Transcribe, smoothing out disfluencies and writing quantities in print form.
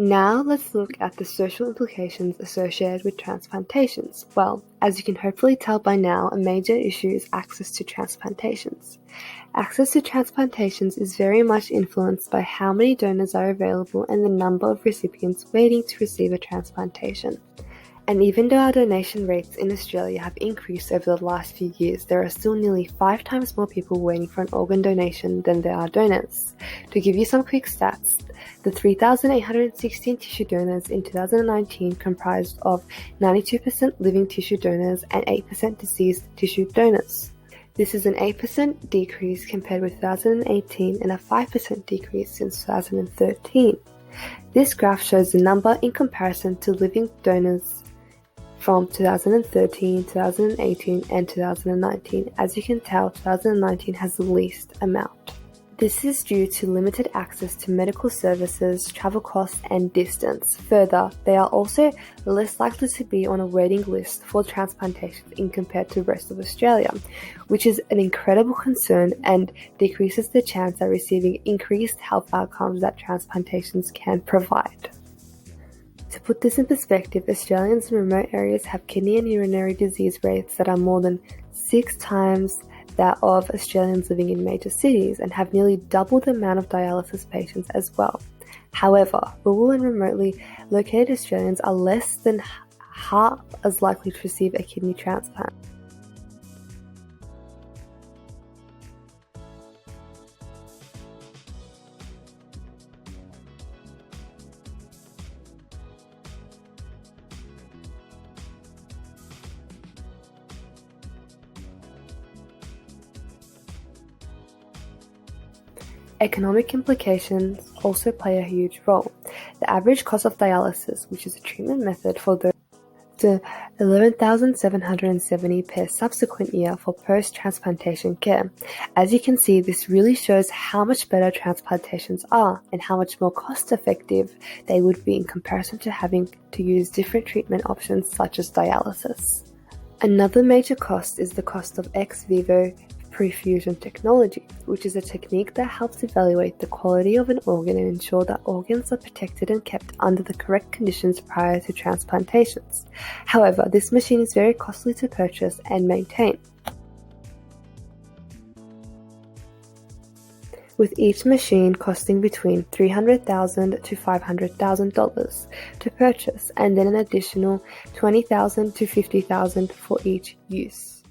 Now let's look at the social implications associated with transplantations. Well, as you can hopefully tell by now, a major issue is access to transplantations. Access to transplantations is very much influenced by how many donors are available and the number of recipients waiting to receive a transplantation. And even though our donation rates in Australia have increased over the last few years, there are still nearly 5 times more people waiting for an organ donation than there are donors. To give you some quick stats, the 3,816 tissue donors in 2019 comprised of 92% living tissue donors and 8% deceased tissue donors. This is an 8% decrease compared with 2018 and a 5% decrease since 2013. This graph shows the number in comparison to living donors from 2013, 2018, and 2019. As you can tell, 2019 has the least amount. This is due to limited access to medical services, travel costs, and distance. Further, they are also less likely to be on a waiting list for transplantations in compared to the rest of Australia, which is an incredible concern and decreases the chance at receiving increased health outcomes that transplantations can provide. To put this in perspective, Australians in remote areas have kidney and urinary disease rates that are more than 6 times that of Australians living in major cities and have nearly double the amount of dialysis patients as well. However, rural and remotely located Australians are less than half as likely to receive a kidney transplant. Economic implications also play a huge role. The average cost of dialysis, which is a treatment method for those to $11,770 per subsequent year for post-transplantation care. As you can see, this really shows how much better transplantations are and how much more cost-effective they would be in comparison to having to use different treatment options such as dialysis. Another major cost is the cost of ex vivo perfusion technology, which is a technique that helps evaluate the quality of an organ and ensure that organs are protected and kept under the correct conditions prior to transplantations. However, this machine is very costly to purchase and maintain, with each machine costing between $300,000 to $500,000 to purchase, and then an additional $20,000 to $50,000 for each use.